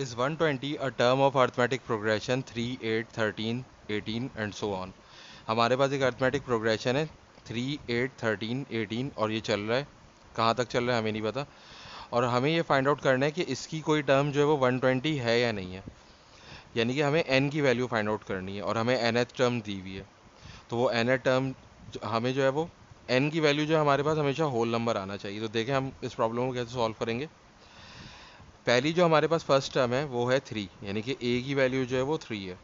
Is 120 a term of arithmetic progression 3, 8, 13, 18 and so on? हमारे पास एक arithmetic progression है 3, 8, 13, 18 और ये चल रहा है, कहाँ तक चल रहा है हमें नहीं पता। और हमें ये फाइंड आउट करना है कि इसकी कोई टर्म जो है वो 120 है या नहीं है, यानी कि हमें n की वैल्यू फाइंड आउट करनी है और हमें nth टर्म दी हुई है। तो वो nth टर्म हमें जो है वो n की वैल्यू जो है हमारे पास हमेशा होल नंबर आना चाहिए। तो देखें हम इस प्रॉब्लम को कैसे सॉल्व करेंगे। पहली जो हमारे पास फर्स्ट टर्म है वो है 3, यानी कि a की वैल्यू जो है वो 3 है।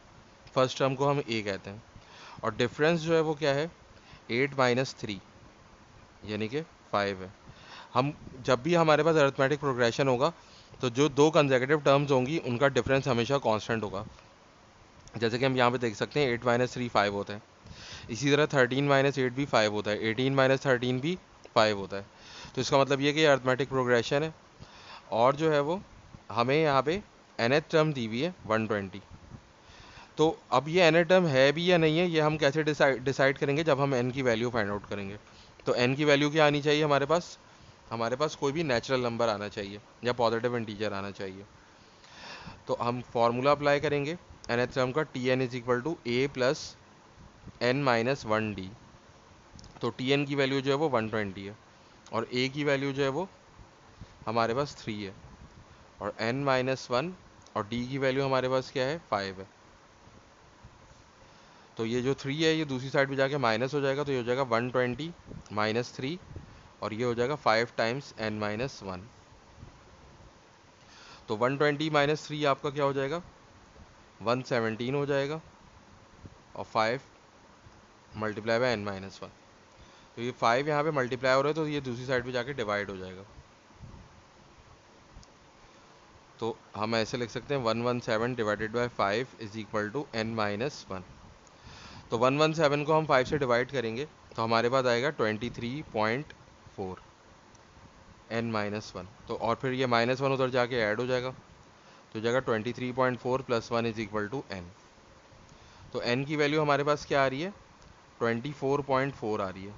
फर्स्ट टर्म को हम a कहते हैं। और डिफरेंस जो है वो क्या है, 8 - 3 यानी कि 5 है। हम जब भी हमारे पास अरिथमेटिक प्रोग्रेशन होगा तो जो दो कंसेक्यूटिव टर्म्स होंगी उनका डिफरेंस हमेशा कांस्टेंट होगा। जैसे कि हम यहाँ पे देख सकते हैं 8 - 3 5 होता है। इसी तरह 13 - 8 भी 5 होता है, 18 - 13 भी 5 होता है। तो इसका मतलब ये कि ये अरिथमेटिक प्रोग्रेशन है। और जो है वो हमें यहाँ पे nth टर्म दी हुई है 120। तो अब ये n टर्म है भी या नहीं है ये हम कैसे डिसाइड करेंगे, जब हम n की वैल्यू फाइंड आउट करेंगे। तो n की वैल्यू क्या आनी चाहिए हमारे पास कोई भी नेचुरल नंबर आना चाहिए या पॉजिटिव इंटीजर आना चाहिए। तो हम फॉर्मूला अप्लाई करेंगे nth टर्म का, Tn = a + n - 1d। तो Tn की वैल्यू जो है वो 120 है और a की वैल्यू जो है वो हमारे पास 3 है और n - 1 और d की वैल्यू हमारे पास क्या है, 5 है। तो ये जो 3 है ये दूसरी साइड पे जाके माइनस हो जाएगा, तो ये हो जाएगा 120 - 3 और ये हो जाएगा 5 टाइम्स n - 1। तो 120 - 3 आपका क्या हो जाएगा, 117 हो जाएगा और 5 मल्टीप्लाई बाय n - 1। तो ये 5 यहाँ पे मल्टीप्लाई हो रहा है तो ये दूसरी साइड पे जाके डिवाइड हो जाएगा। तो हम ऐसे लिख सकते हैं 117 डिवाइडेड बाई 5 = n - 1। तो 117 को हम 5 से डिवाइड करेंगे तो हमारे पास आएगा 23.4 n - 1। तो और फिर ये -1 उधर जाके ऐड हो जाएगा तो जाएगा 23.4 + 1 = n। तो n की वैल्यू हमारे पास क्या आ रही है, 24.4 आ रही है।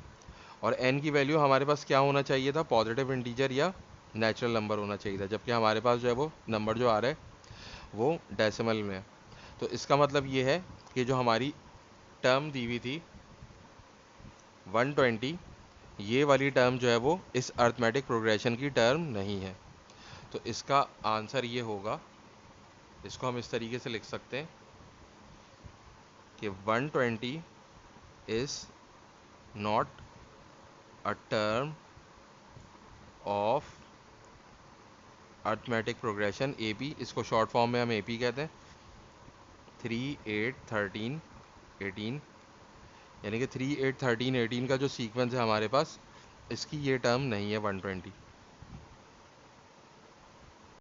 और n की वैल्यू हमारे पास क्या होना चाहिए था, पॉजिटिव इंटीजर या नेचुरल नंबर होना चाहिए था, जबकि हमारे पास जो है वो नंबर जो आ रहा है वो डेसिमल में है। तो इसका मतलब ये है कि जो हमारी टर्म दी हुई थी 120, ये वाली टर्म जो है वो इस अर्थमेटिक प्रोग्रेशन की टर्म नहीं है। तो इसका आंसर ये होगा, इसको हम इस तरीके से लिख सकते हैं कि 120 is not a term of arithmetic progression AP। इसको शॉर्ट फॉर्म में हम AP कहते हैं। 3, 8, 13, 18 यानी कि 3, 8, 13, 18 का जो सीक्वेंस है हमारे पास, इसकी ये टर्म नहीं है 120।